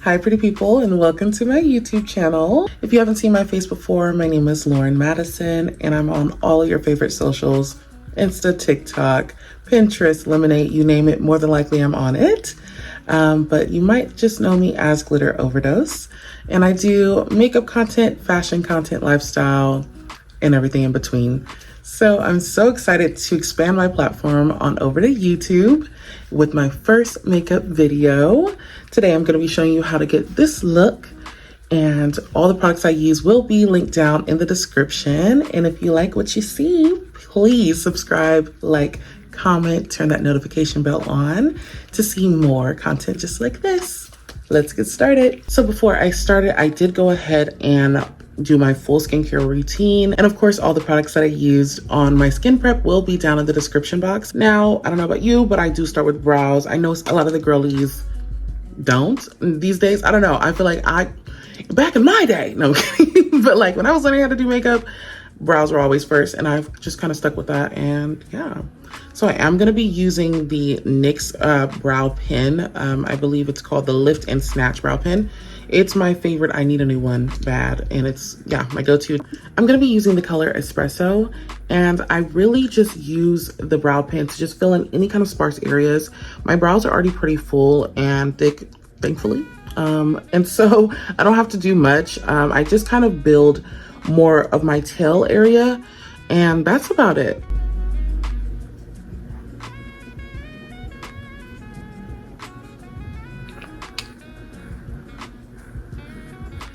Hi pretty people, and welcome to my YouTube channel. If you haven't seen my face before, my name is Lauren Madison and I'm on all of your favorite socials: Insta, TikTok, Pinterest, Lemonade, you name it, more than likely I'm on it. But you might just know me as Glitter Overdose. And I do makeup content, fashion content, lifestyle, and everything in between. So I'm so excited to expand my platform on over to YouTube with my first makeup video. Today I'm going to be showing you how to get this look, and all the products I use will be linked down in the description. And if you like what you see, please subscribe, like, comment, turn that notification bell on to see more content just like this. Let's get started. So before I started, I did go ahead and do my full skincare routine. And of course, all the products that I used on my skin prep will be down in the description box. Now, I don't know about you, but I do start with brows. I know a lot of the girlies don't these days. I don't know. I feel like back in my day, no, I'm kidding. But like when I was learning how to do makeup, brows were always first, and I've just kind of stuck with that. And yeah, so I am going to be using the NYX brow pen. I believe it's called the Lift and Snatch brow pen. It's my favorite. I need a new one bad, and it's, yeah, my go-to. I'm going to be using the color Espresso, and I really just use the brow pen to just fill in any kind of sparse areas. My brows are already pretty full and thick, thankfully. And so I don't have to do much. I just kind of build more of my tail area, and that's about it.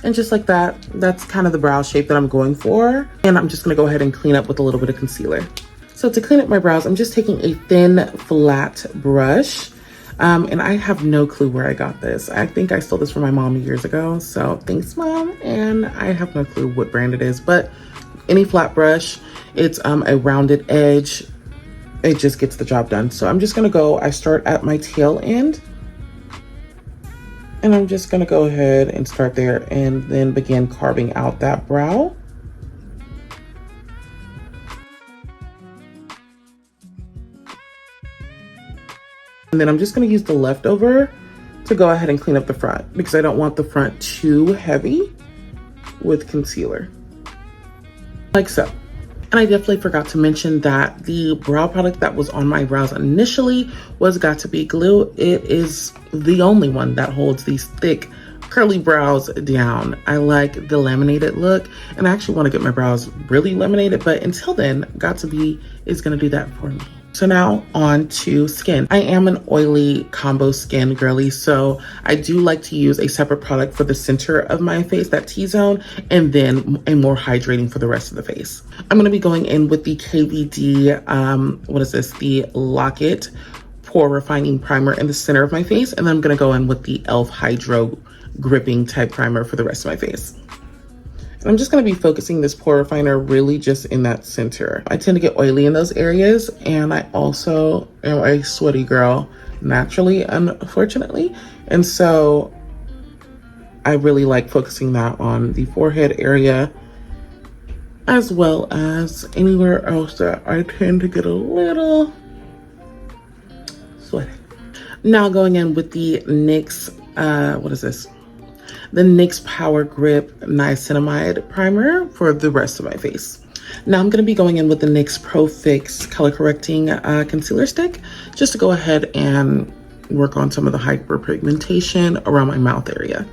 And just like that, that's kind of the brow shape that I'm going for. And I'm just gonna go ahead and clean up with a little bit of concealer. So to clean up my brows, I'm just taking a thin, flat brush. And I have no clue where I got this. I think I stole this from my mom years ago. So thanks, Mom. And I have no clue what brand it is, but any flat brush, it's a rounded edge. It just gets the job done. So I'm just gonna I start at my tail end. And I'm just gonna go ahead and start there and then begin carving out that brow. And then I'm just gonna use the leftover to go ahead and clean up the front, because I don't want the front too heavy with concealer, like so. And I definitely forgot to mention that the brow product that was on my brows initially was Got2b Glue. It is the only one that holds these thick, curly brows down. I like the laminated look, and I actually want to get my brows really laminated, but until then, Got2b is going to do that for me. So now on to skin. I am an oily combo skin girly, so I do like to use a separate product for the center of my face, that T-zone, and then a more hydrating for the rest of the face. I'm going to be going in with the KVD, what is this? The Lock-It Pore Refining Primer in the center of my face, and then I'm going to go in with the E.L.F. Hydro Gripping type primer for the rest of my face. I'm just going to be focusing this pore refiner really just in that center. I tend to get oily in those areas, and I also am a sweaty girl naturally, unfortunately. And so I really like focusing that on the forehead area, as well as anywhere else that I tend to get a little sweaty. Now going in with the NYX, what is this? The NYX Power Grip Niacinamide Primer for the rest of my face. Now I'm going to be going in with the NYX Pro Fix Color Correcting Concealer Stick, just to go ahead and work on some of the hyperpigmentation around my mouth area.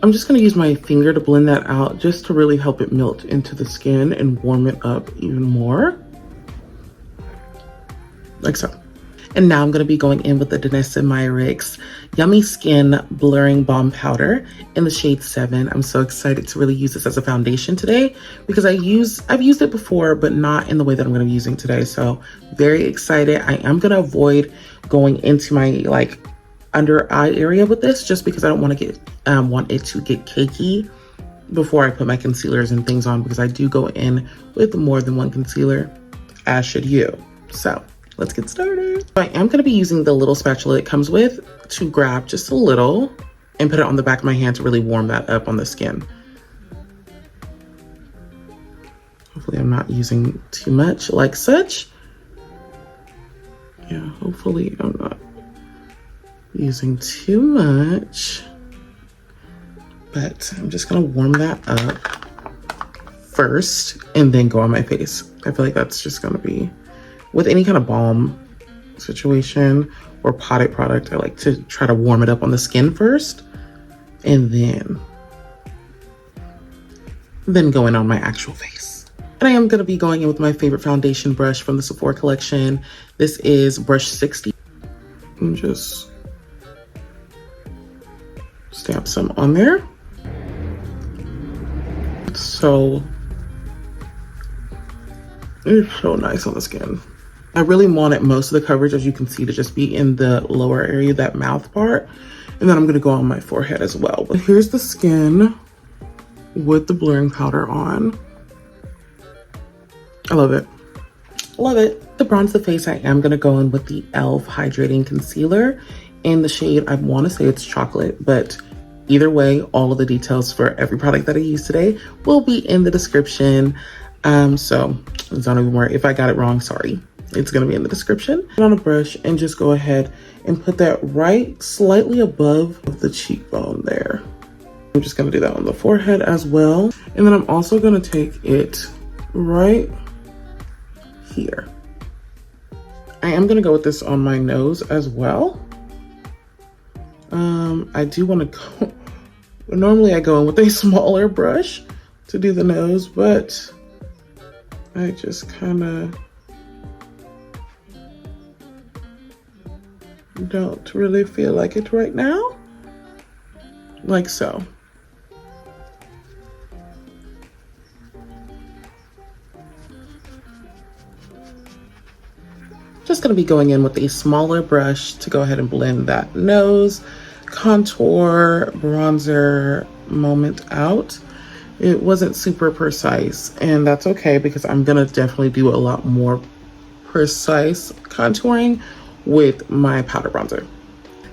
I'm just going to use my finger to blend that out, just to really help it melt into the skin and warm it up even more, like so. And now I'm going to be going in with the Danessa Myricks Yummy Skin Blurring Balm Powder in the shade 7. I'm so excited to really use this as a foundation today, because I've used it before, but not in the way that I'm going to be using today. So very excited. I am going to avoid going into my like under eye area with this, just because I don't want to get want it to get cakey before I put my concealers and things on, because I do go in with more than one concealer, as should you. So let's get started. I am going to be using the little spatula it comes with to grab just a little and put it on the back of my hand to really warm that up on the skin. Hopefully I'm not using too much, like such. Yeah, hopefully I'm not. using too much, but I'm just gonna warm that up first and then go on my face. I feel like that's just gonna be, with any kind of balm situation or potted product, I like to try to warm it up on the skin first and then go in on my actual face. And I am gonna be going in with my favorite foundation brush from the Sephora collection. This is brush 60. And just stamp some on there. It's so nice on the skin. I really wanted most of the coverage, as you can see, to just be in the lower area, that mouth part. And then I'm gonna go on my forehead as well. But here's the skin with the blurring powder on. I love it. Love it. To bronze the face, I am gonna go in with the E.L.F. Hydrating Concealer in the shade, I wanna say it's chocolate, but either way, all of the details for every product that I use today will be in the description. So don't even worry. If I got it wrong, sorry. It's gonna be in the description. Put on a brush and just go ahead and put that right slightly above the cheekbone there. I'm just gonna do that on the forehead as well. And then I'm also gonna take it right here. I am gonna go with this on my nose as well. I do wanna go, normally I go in with a smaller brush to do the nose, but I just kinda don't really feel like it right now. Like so. Just gonna be going in with a smaller brush to go ahead and blend that nose, contour, bronzer moment out. It wasn't super precise, and that's okay because I'm gonna definitely do a lot more precise contouring with my powder bronzer.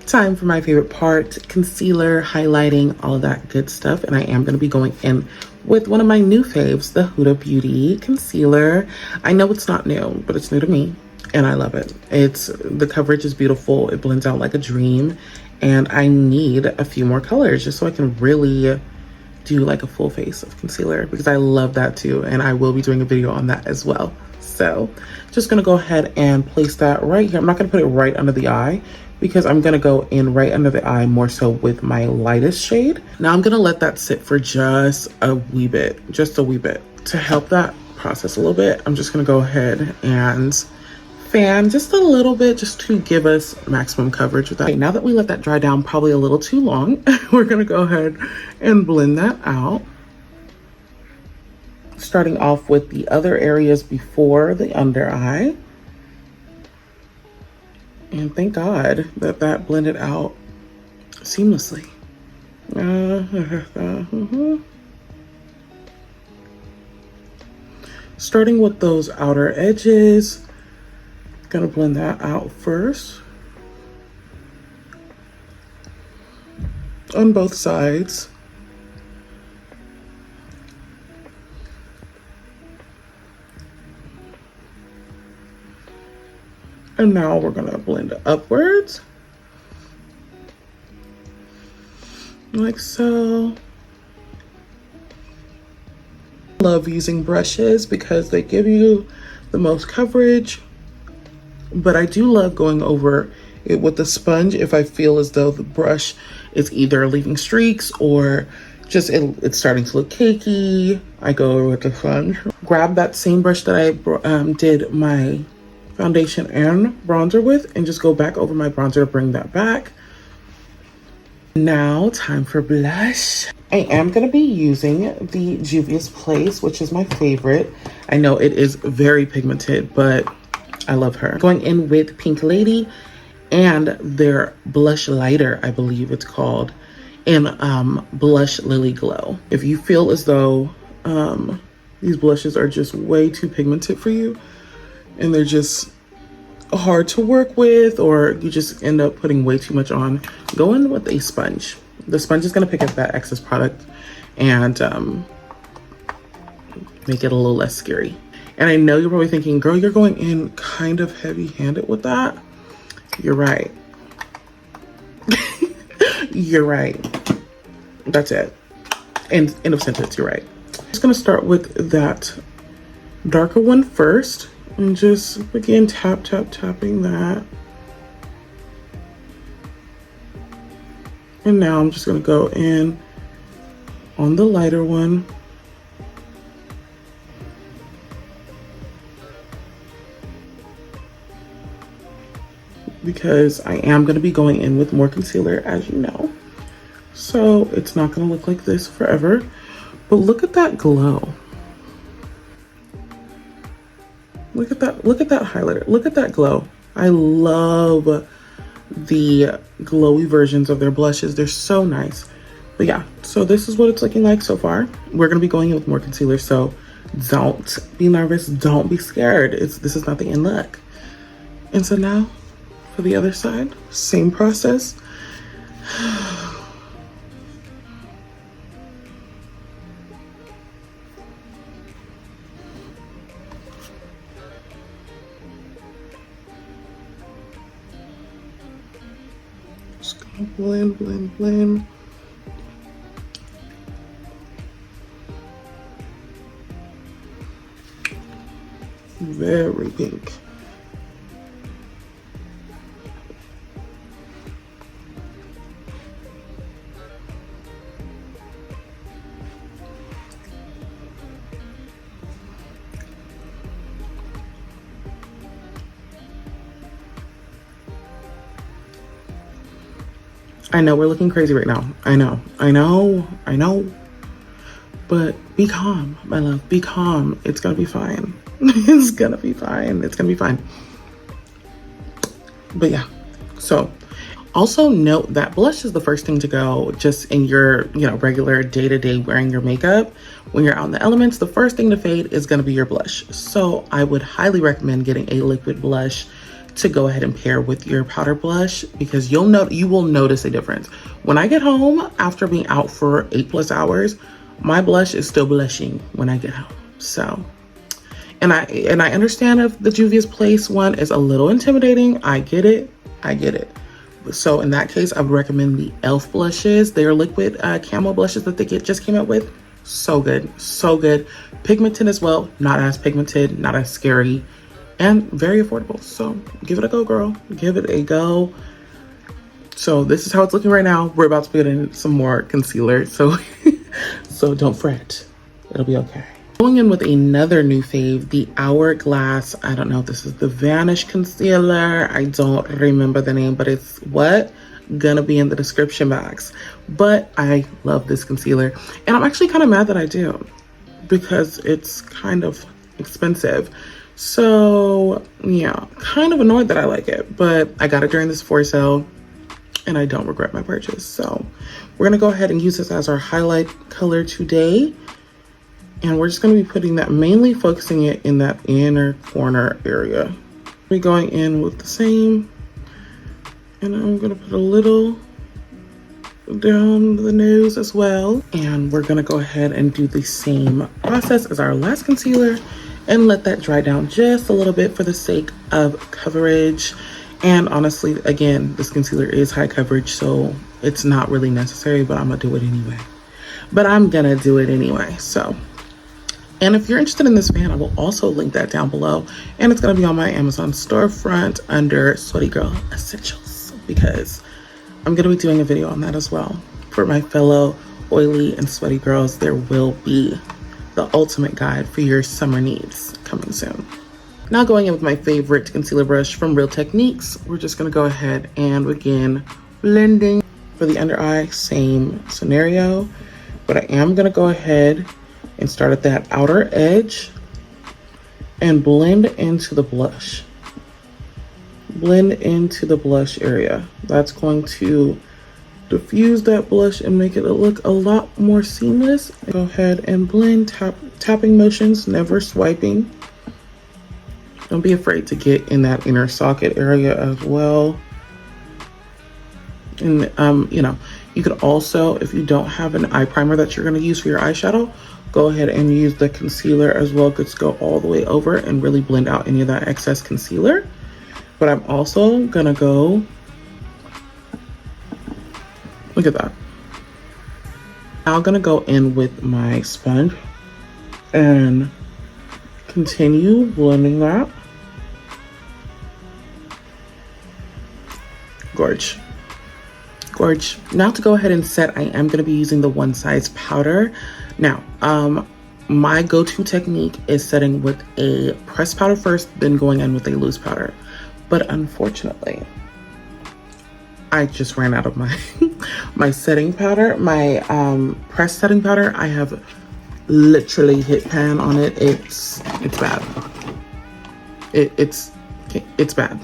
Time for my favorite part, concealer, highlighting, all of that good stuff. And I am gonna be going in with one of my new faves, the Huda Beauty concealer. I know it's not new, but it's new to me and I love it. The coverage is beautiful. It blends out like a dream. And I need a few more colors just so I can really do like a full face of concealer, because I love that too. And I will be doing a video on that as well. So just gonna go ahead and place that right here. I'm not gonna put it right under the eye because I'm gonna go in right under the eye more so with my lightest shade. Now I'm gonna let that sit for just a wee bit to help that process a little bit. I'm just gonna go ahead and fan just a little bit just to give us maximum coverage with that. Okay, now that we let that dry down probably a little too long, we're gonna go ahead and blend that out. Starting off with the other areas before the under eye. And thank God that that blended out seamlessly. Starting with those outer edges, gonna blend that out first on both sides. And now we're gonna blend it upwards, like so. I love using brushes because they give you the most coverage, but I do love going over it with the sponge if I feel as though the brush is either leaving streaks or just it's starting to look cakey. I go over with the sponge. Grab that same brush that I did my foundation and bronzer with and just go back over my bronzer to bring that back. Now time for blush. I am going to be using the Juvias Place, which is my favorite. I know it is very pigmented, but I love her. Going in with Pink Lady and their blush lighter, I believe it's called, in Blush Lily Glow. If you feel as though these blushes are just way too pigmented for you and they're just hard to work with, or you just end up putting way too much on, go in with a sponge. The sponge is going to pick up that excess product and make it a little less scary. And I know you're probably thinking, girl, you're going in kind of heavy-handed with that. You're right. You're right. That's it. End of sentence. You're right. I'm just gonna start with that darker one first and just begin tapping that. And now I'm just gonna go in on the lighter one. Because I am gonna be going in with more concealer, as you know. So it's not gonna look like this forever. But look at that glow. Look at that highlighter. Look at that glow. I love the glowy versions of their blushes. They're so nice. But yeah, so this is what it's looking like so far. We're gonna be going in with more concealer, so don't be nervous, don't be scared. This is not the end look. And so now for the other side, same process. Just gonna blend. Very pink. I know we're looking crazy right now. I know. But be calm, my love. Be calm. It's gonna be fine. It's gonna be fine. But yeah, so also note that blush is the first thing to go just in your, regular day-to-day wearing your makeup. When you're out in the elements, the first thing to fade is gonna be your blush. So I would highly recommend getting a liquid blush to go ahead and pair with your powder blush, because you will notice a difference. When I get home after being out for 8+ hours, my blush is still blushing when I get home. So, and I understand if the Juvia's Place one is a little intimidating. I get it. So in that case, I would recommend the E.L.F blushes. They're liquid camo blushes that they just came out with. So good. Pigmented as well, not as pigmented, not as scary, and very affordable. So give it a go, girl. Give it a go. So this is how it's looking right now. We're about to put in some more concealer. So don't fret. It'll be okay. Going in with another new fave, the Hourglass. I don't know if this is the Vanish concealer. I don't remember the name, but it's gonna be in the description box. But I love this concealer. And I'm actually kind of mad that I do, because it's kind of expensive. So yeah, kind of annoyed that I like it, but I got it during this 4 sale and I don't regret my purchase. So we're gonna go ahead and use this as our highlight color today. And we're just gonna be putting that, mainly focusing it in that inner corner area. We're going in with the same, and I'm gonna put a little down the nose as well. And we're gonna go ahead and do the same process as our last concealer and let that dry down just a little bit for the sake of coverage. And honestly, again, this concealer is high coverage, so it's not really necessary, but I'm gonna do it anyway. So, and if you're interested in this fan, I will also link that down below, and it's gonna be on my Amazon storefront under Sweaty Girl Essentials, because I'm gonna be doing a video on that as well. For my fellow oily and sweaty girls, there will be the ultimate guide for your summer needs coming soon. Now going in with my favorite concealer brush from Real Techniques, we're just gonna go ahead and begin blending. For the under eye, same scenario, but I am gonna go ahead and start at that outer edge and blend into the blush. Blend into the blush area. That's going to diffuse that blush and make it look a lot more seamless. Go ahead and blend, tapping motions, never swiping. Don't be afraid to get in that inner socket area as well. And you could also, if you don't have an eye primer that you're going to use for your eyeshadow, go ahead and use the concealer as well. Just go all the way over and really blend out any of that excess concealer. But I'm also gonna go Look at that. Now I'm gonna go in with my sponge and continue blending that. Gorge. Gorge. Now to go ahead and set, I am gonna be using the One Size powder. Now, my go-to technique is setting with a pressed powder first, then going in with a loose powder. But unfortunately, I just ran out of my my setting powder, my pressed setting powder. I have literally hit pan on it. It's bad. It's bad.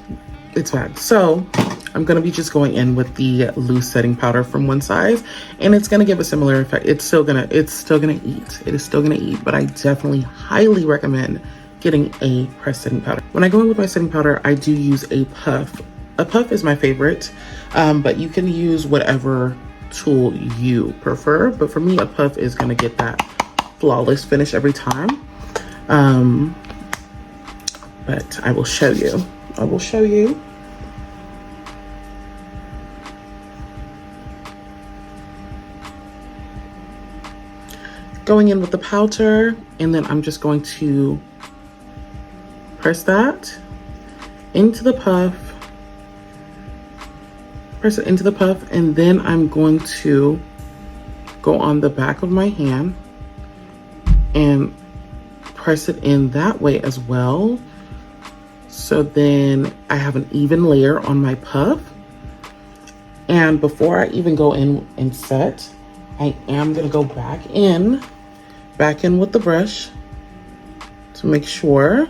It's bad. So I'm gonna be just going in with the loose setting powder from One Size, and it's gonna give a similar effect. It's still gonna eat. It is still gonna eat, but I definitely highly recommend getting a pressed setting powder. When I go in with my setting powder, I do use a puff. A puff is my favorite, but you can use whatever tool you prefer. But for me, a puff is gonna get that flawless finish every time. But I will show you. I will show you. Going in with the powder, and then I'm just going to press that into the puff, press it into the puff, and then I'm going to go on the back of my hand and press it in that way as well. So then I have an even layer on my puff. And before I even go in and set, I am gonna go back in with the brush to make sure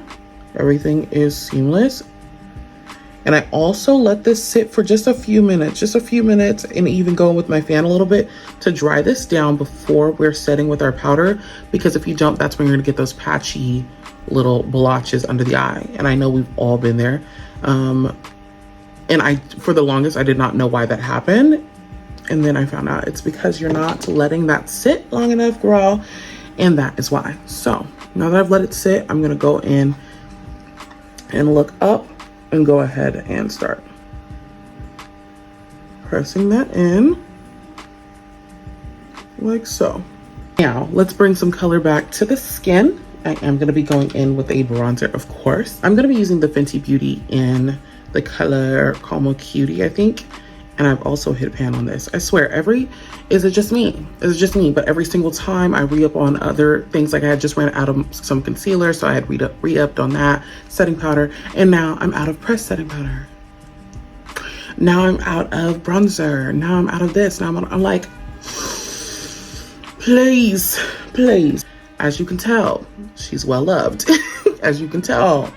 everything is seamless. And I also let this sit for just a few minutes, and even go with my fan a little bit to dry this down before we're setting with our powder. Because if you don't, that's when you're gonna get those patchy little blotches under the eye. And I know we've all been there. And for the longest, I did not know why that happened. And then I found out it's because you're not letting that sit long enough, girl. And that is why. So now that I've let it sit, I'm gonna go in and look up and go ahead and start pressing that in like so. Now let's bring some color back to the skin. I am gonna be going in with a bronzer, of course. I'm gonna be using the Fenty Beauty in the color Como Cutie, I think. And I've also hit pan on this. I swear, is it just me? But every single time I re-up on other things, like I had just ran out of some concealer, so I had re-upped on that setting powder, and now I'm out of pressed setting powder. Now I'm out of bronzer. Now I'm out of this. Now I'm like, please. As you can tell, she's well loved. As you can tell,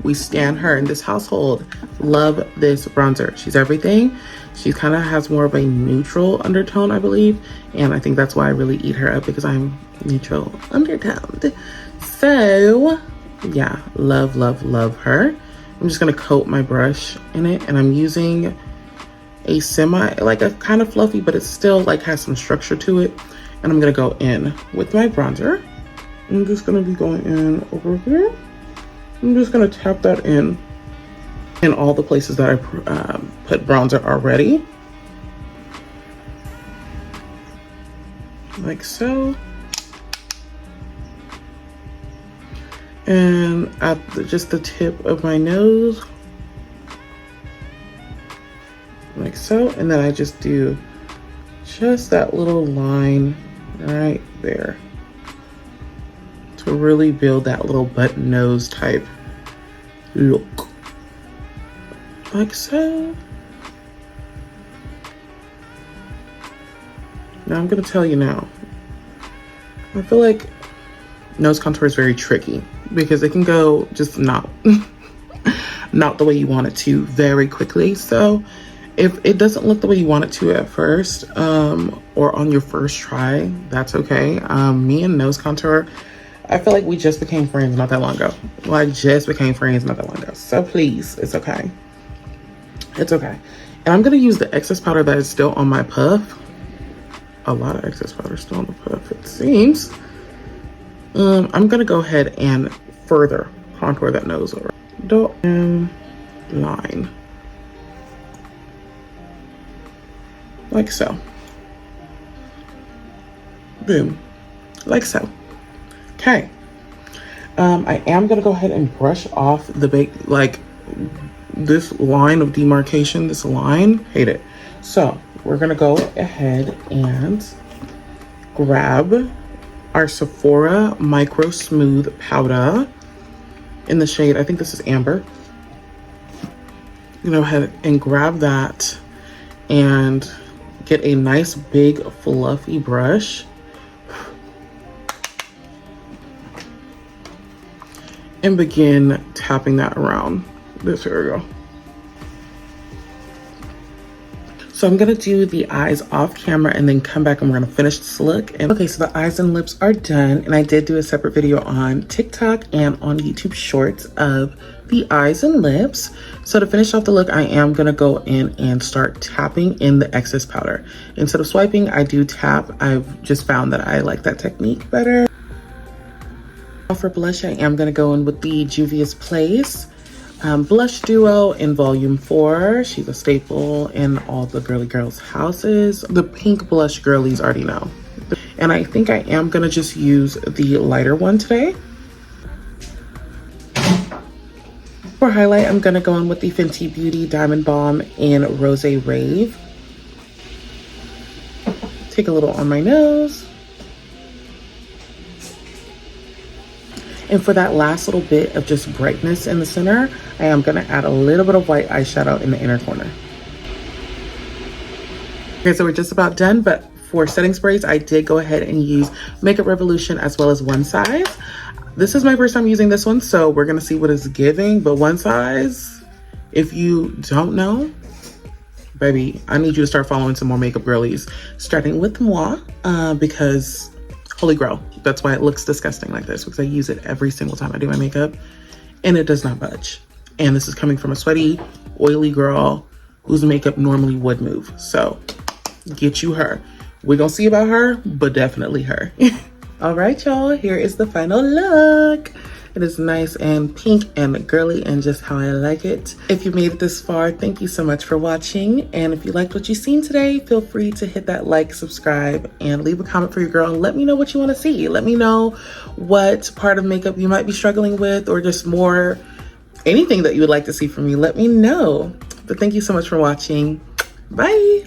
we stan her in this household. Love this bronzer. She's everything. She kind of has more of a neutral undertone, I believe. And I think that's why I really eat her up, because I'm neutral undertoned. So yeah, love her. I'm just gonna coat my brush in it, and I'm using a like a kind of fluffy, but it still like has some structure to it. And I'm gonna go in with my bronzer. I'm just gonna be going in over here. I'm just gonna tap that in all the places that I put bronzer already. Like so. And at just the tip of my nose. Like so. And then I just do just that little line right there to really build that little button nose type look. Like so. Now I'm gonna tell you now, I feel like nose contour is very tricky because it can go just not the way you want it to very quickly. So if it doesn't look the way you want it to at first, or on your first try, that's okay. Me and nose contour, I feel like we just became friends not that long ago. So please, it's okay. It's okay. And I'm gonna use the excess powder that is still on my puff. A lot of excess powder still on the puff, it seems. I'm gonna go ahead and further contour that nose over. Dot and line. Like so. Boom. Like so. Okay. I am gonna go ahead and brush off the like this line of demarcation, this line. Hate it. So we're gonna go ahead and grab our Sephora Micro Smooth Powder in the shade, I think this is Amber. Go ahead and grab that and get a nice big fluffy brush and begin tapping that around this area. So I'm gonna do the eyes off camera and then come back and we're gonna finish this look. And okay, so the eyes and lips are done. And I did do a separate video on TikTok and on YouTube Shorts of the eyes and lips. So to finish off the look, I am gonna go in and start tapping in the excess powder. Instead of swiping, I do tap. I've just found that I like that technique better. For blush, I am gonna go in with the Juvias Place Blush Duo in Volume 4. She's a staple in all the girly girls' houses. The pink blush girlies already know. And I think I am gonna just use the lighter one today. For highlight, I'm gonna go in with the Fenty Beauty Diamond Balm in Rose Rave. Take a little on my nose. And for that last little bit of just brightness in the center, I am gonna add a little bit of white eyeshadow in the inner corner. Okay, so we're just about done, but for setting sprays, I did go ahead and use Makeup Revolution as well as One Size. This is my first time using this one, so we're gonna see what it's giving, but One Size, if you don't know, baby, I need you to start following some more makeup girlies, starting with moi, because holy grail. That's why it looks disgusting like this, because I use it every single time I do my makeup and it does not budge. And this is coming from a sweaty, oily girl whose makeup normally would move. So get you her. We're gonna see about her, but definitely her. All right, y'all, here is the final look. It is nice and pink and girly and just how I like it. If you made it this far, thank you so much for watching. And if you liked what you've seen today, feel free to hit that like, subscribe, and leave a comment for your girl and let me know what you want to see. Let me know what part of makeup you might be struggling with, or just more anything that you would like to see from me. Let me know. But thank you so much for watching. Bye.